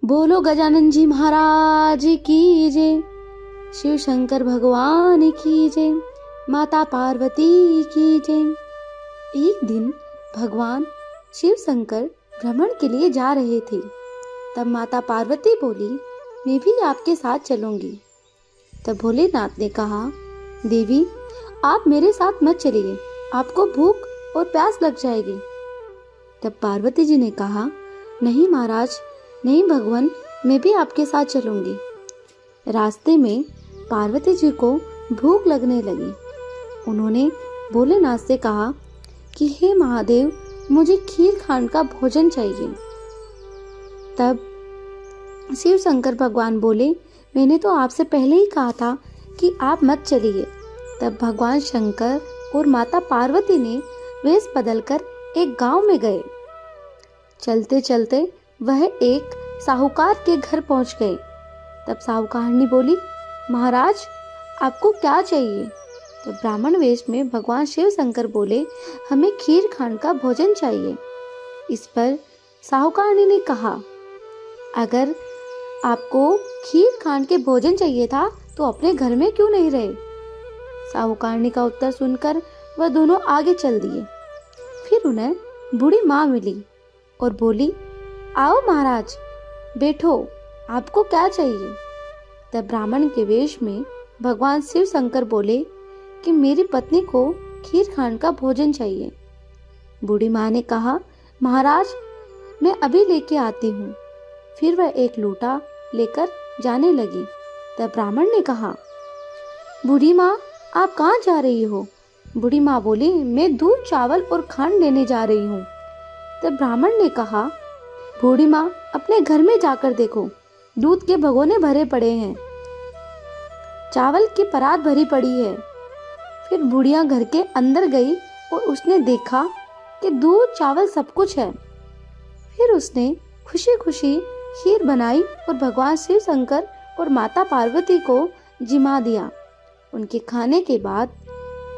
बोलो गजानन जी महाराज की जय, शिव शंकर भगवान की जय, माता पार्वती की जय। एक दिन भगवान शिव शंकर भ्रमण के लिए जा रहे थे। तब माता पार्वती बोली, मैं भी आपके साथ चलूंगी। तब भोलेनाथ ने कहा, देवी आप मेरे साथ मत चलिए, आपको भूख और प्यास लग जाएगी। तब पार्वती जी ने कहा, नहीं महाराज, नहीं भगवान, मैं भी आपके साथ चलूंगी। रास्ते में पार्वती जी को भूख लगने लगी। उन्होंने भोलेनाथ से कहा कि हे महादेव, मुझे खीर खांड का भोजन चाहिए। तब शिव शंकर भगवान बोले, मैंने तो आपसे पहले ही कहा था कि आप मत चलिए। तब भगवान शंकर और माता पार्वती ने वेश बदलकर एक गांव में गए। चलते चलते वह एक साहूकार के घर पहुंच गए। तब साहूकारनी बोली, महाराज आपको क्या चाहिए? तो ब्राह्मण वेश में भगवान शिव शंकर बोले, हमें खीर खांड का भोजन चाहिए। इस पर साहूकारनी ने कहा, अगर आपको खीर खांड के भोजन चाहिए था तो अपने घर में क्यों नहीं रहे? साहूकारनी का उत्तर सुनकर वह दोनों आगे चल दिए। फिर उन्हें बूढ़ी माँ मिली और बोली, आओ महाराज बैठो, आपको क्या चाहिए? तब ब्राह्मण के वेश में भगवान शिव शंकर बोले कि मेरी पत्नी को खीर खांड का भोजन चाहिए। बूढ़ी माँ ने कहा, महाराज मैं अभी लेके आती हूँ। फिर वह एक लोटा लेकर जाने लगी। तब ब्राह्मण ने कहा, बूढ़ी माँ आप कहाँ जा रही हो? बूढ़ी माँ बोली, मैं दूध चावल और खांड लेने जा रही हूँ। तब ब्राह्मण ने कहा, बूढ़ी माँ अपने घर में जाकर देखो, दूध के भगोने भरे पड़े हैं, चावल की परात भरी पड़ी है। फिर बुढ़िया घर के अंदर गई और उसने देखा कि दूध चावल सब कुछ है। फिर उसने खुशी खुशी खीर बनाई और भगवान शिव शंकर और माता पार्वती को जिमा दिया। उनके खाने के बाद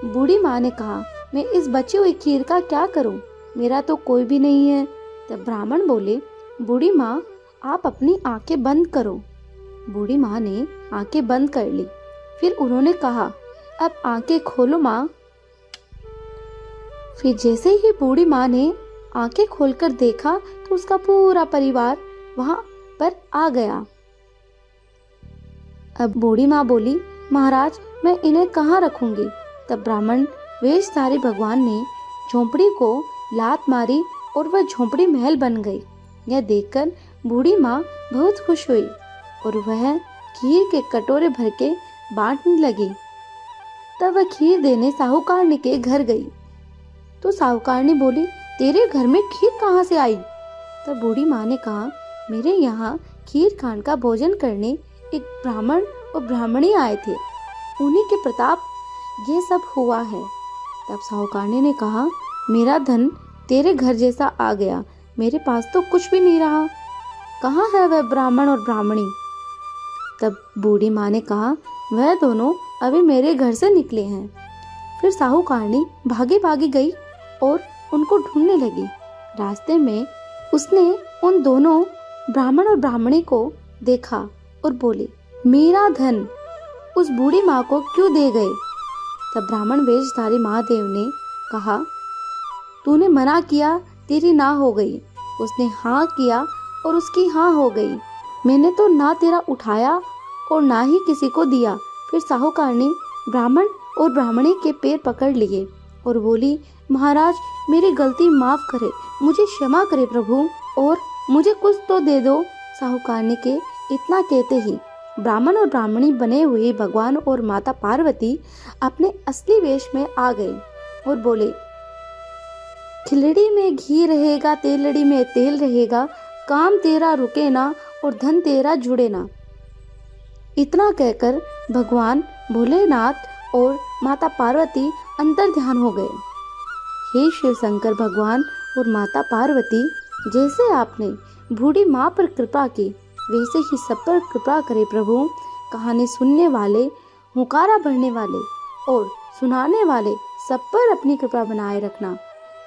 बूढ़ी माँ ने कहा, मैं इस बची हुई खीर का क्या करूं? मेरा तो कोई भी नहीं है। तब ब्राह्मण बोले, बूढ़ी माँ आप अपनी आंखें बंद करो। बूढ़ी माँ ने आंखें बंद कर ली। फिर उन्होंने कहा, अब आंखें खोलो माँ। फिर जैसे ही बूढ़ी माँ ने आंखें खोलकर देखा तो उसका पूरा परिवार वहां पर आ गया। अब बूढ़ी माँ बोली, महाराज मैं इन्हें कहाँ रखूंगी? तब ब्राह्मण वेशधारी भगवान ने झोंपड़ी को लात मारी और वह झोंपड़ी महल बन गई। यह देखकर बूढ़ी माँ बहुत खुश हुई और वह खीर के कटोरे भर के बांटने लगी। तब वह खीर देने साहूकारनी के घर गई तो साहूकारनी बोली, तेरे घर में खीर कहाँ से आई? तब बूढ़ी माँ ने कहा, मेरे यहाँ खीर खांड का भोजन करने एक ब्राह्मण और ब्राह्मणी आए थे, उन्हीं के प्रताप ये सब हुआ है। तब साहूकारनी ने कहा, मेरा धन तेरे घर जैसा आ गया, मेरे पास तो कुछ भी नहीं रहा, कहाँ है वह ब्राह्मण और ब्राह्मणी? तब बूढ़ी माँ ने कहा, वह दोनों अभी मेरे घर से निकले हैं। फिर साहूकारनी भागी भागी गई और उनको ढूंढने लगी। रास्ते में उसने उन दोनों ब्राह्मण और ब्राह्मणी को देखा और बोली, मेरा धन उस बूढ़ी माँ को क्यों दे गए? तब ब्राह्मण वेशधारी महादेव ने कहा, तूने मना किया, तेरी ना हो गई। उसने हाँ किया और उसकी हाँ हो गई। मैंने तो ना तेरा उठाया और ना ही किसी को दिया। फिर साहूकारनी ब्राह्मण और ब्राह्मणी के पैर पकड़ लिए और बोली, महाराज मेरी गलती माफ करे, मुझे क्षमा करे प्रभु, और मुझे कुछ तो दे दो। साहूकारनी के इतना कहते ही ब्राह्मण और ब्राह्मणी बने हुए भगवान और माता पार्वती अपने असली वेश में आ गए और बोले, खिलड़ी में घी रहेगा, तेलड़ी में तेल रहेगा, काम तेरा रुके ना और धन तेरा जुड़े ना। इतना कहकर भगवान भोलेनाथ और माता पार्वती अंतर ध्यान हो गए। हे शिव शंकर भगवान और माता पार्वती, जैसे आपने बूढ़ी माँ पर कृपा की वैसे ही सब पर कृपा करे प्रभु। कहानी सुनने वाले, हुंकारा भरने वाले और सुनाने वाले सब पर अपनी कृपा बनाए रखना।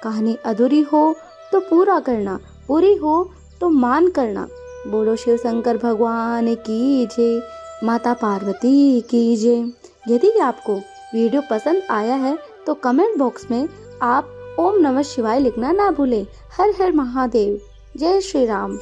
कहानी अधूरी हो तो पूरा करना, पूरी हो तो मान करना। बोलो शिव शंकर भगवान की जय, माता पार्वती की जय। यदि आपको वीडियो पसंद आया है तो कमेंट बॉक्स में आप ओम नमः शिवाय लिखना ना भूलें। हर हर महादेव। जय श्री राम।